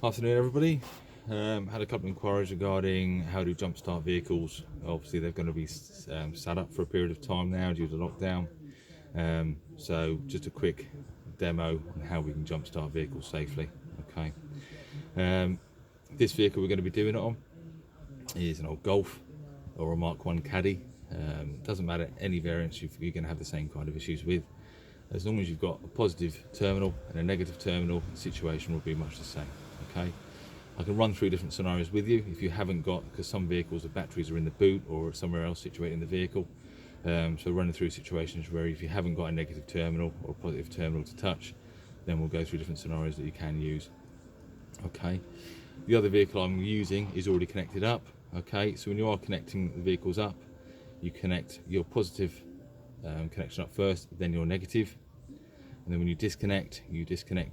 Afternoon, everybody. Had a couple of inquiries regarding how to jump start vehicles. Obviously, they're going to be sat up for a period of time now due to lockdown. So just a quick demo on how we can jump start vehicles safely. Okay. This vehicle we're going to be doing it on is an old Golf or a Mark 1 Caddy. Doesn't matter any variants, you're going to have the same kind of issues with. As long as you've got a positive terminal and a negative terminal, the situation will be much the same. Okay, I can run through different scenarios with you if you haven't got, because some vehicles the batteries are in the boot or somewhere else situated in the vehicle. So running through situations where if you haven't got a negative terminal or a positive terminal to touch, then we'll go through different scenarios that you can use. Okay, the other vehicle I'm using is already connected up. Okay, so when you are connecting the vehicles up, you connect your positive connection up first, then your negative, and then when you disconnect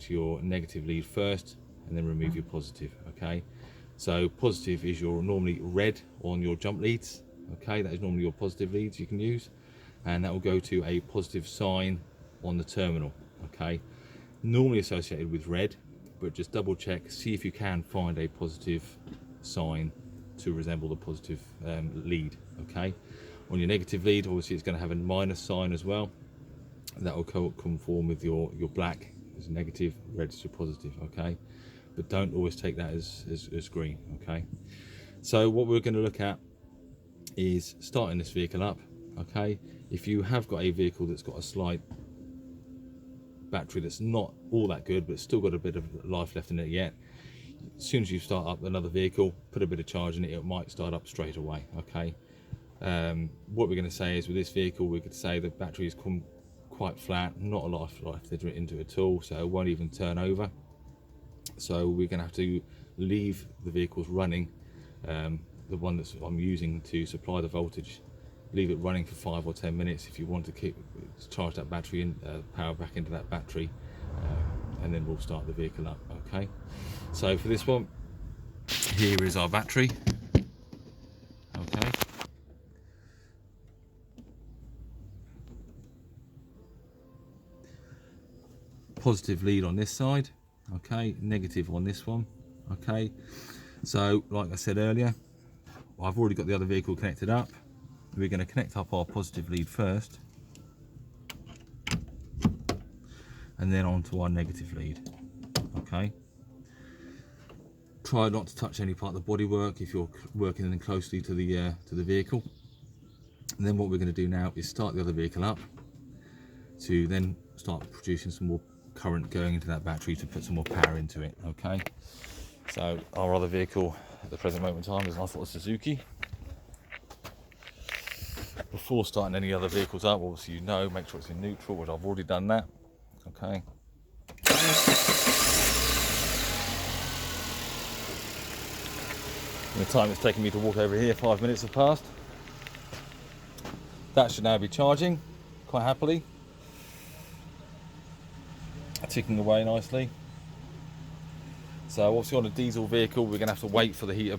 your negative lead first and then remove your positive. Okay, so positive is your normally red on your jump leads. Okay, that is normally your positive leads you can use, and that will go to a positive sign on the terminal. Okay, normally associated with red, but just double check, see if you can find a positive sign to resemble the positive lead. Okay, on your negative lead, obviously it's going to have a minus sign as well. That will conform with your black is negative, red is your positive. Okay, but don't always take that as green. Okay, so what we're going to look at is starting this vehicle up. Okay, if you have got a vehicle that's got a slight battery that's not all that good, but it's still got a bit of life left in it yet, as soon as you start up another vehicle, put a bit of charge in it, it might start up straight away. Okay, what we're going to say is with this vehicle, we could say the battery is quite flat, not a lot of life into it at all, so it won't even turn over. So we're going to have to leave the vehicles running, the one that I'm using to supply the voltage, leave it running for 5 or 10 minutes if you want to charge that battery and power back into that battery, and then we'll start the vehicle up. Okay, so for this one, here is our battery. Okay, positive lead on this side. Okay, negative on this one. Okay, so like I said earlier, I've already got the other vehicle connected up. We're going to connect up our positive lead first, and then onto our negative lead. Okay, try not to touch any part of the bodywork if you're working in closely to the vehicle. And then what we're going to do now is start the other vehicle up to then start producing some more current going into that battery to put some more power into it. Okay, so our other vehicle at the present moment in time is an Ford Suzuki. Before starting any other vehicles up, obviously make sure it's in neutral, which I've already done that. Okay, the time it's taken me to walk over here, 5 minutes have passed. That should now be charging quite happily, ticking away nicely. So obviously on a diesel vehicle, we're going to have to wait for the heater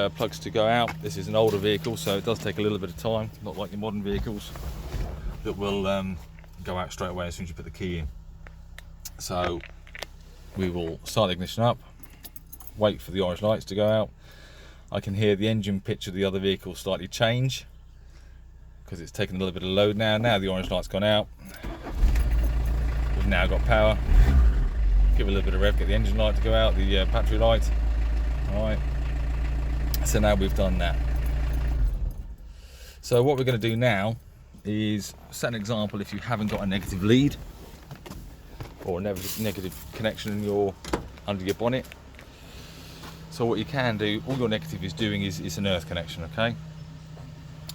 plugs to go out. This is an older vehicle, so it does take a little bit of time, not like your modern vehicles that will go out straight away as soon as you put the key in. So we will start the ignition up, wait for the orange lights to go out. I can hear the engine pitch of the other vehicle slightly change because it's taken a little bit of load now. Now the orange light's gone out. We've now got power. Give a little bit of rev, get the engine light to go out, the battery light. All right. So now we've done that. So what we're going to do now is set an example if you haven't got a negative lead or a negative connection in under your bonnet. So what you can do, all your negative is doing is an earth connection. Okay,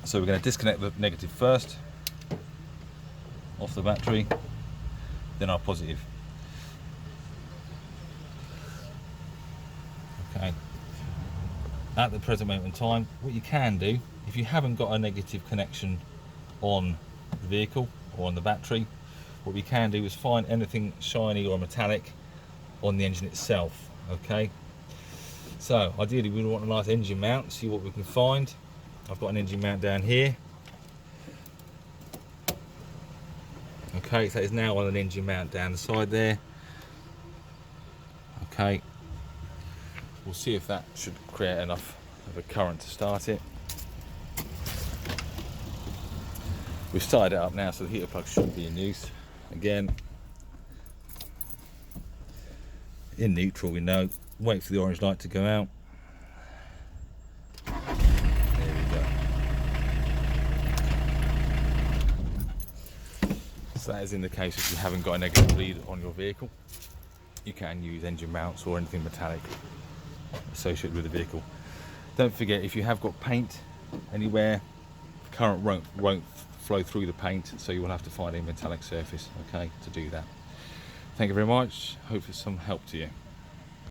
so we're going to disconnect the negative first off the battery, then our positive. Okay, at the present moment in time, what you can do, if you haven't got a negative connection on the vehicle or on the battery, what we can do is find anything shiny or metallic on the engine itself. Okay, so ideally we want a nice engine mount, see what we can find. I've got an engine mount down here. Okay, so it's now on an engine mount down the side there. Okay, we'll see if that should create enough of a current to start it. We've started it up now, so the heater plug should be in use. Again, in neutral, we know. Wait for the orange light to go out. There we go. So that is in the case if you haven't got a negative bleed on your vehicle. You can use engine mounts or anything metallic associated with the vehicle. Don't forget, if you have got paint anywhere, current won't flow through the paint, so you will have to find a metallic surface, okay, to do that. Thank you very much. Hope it's some help to you.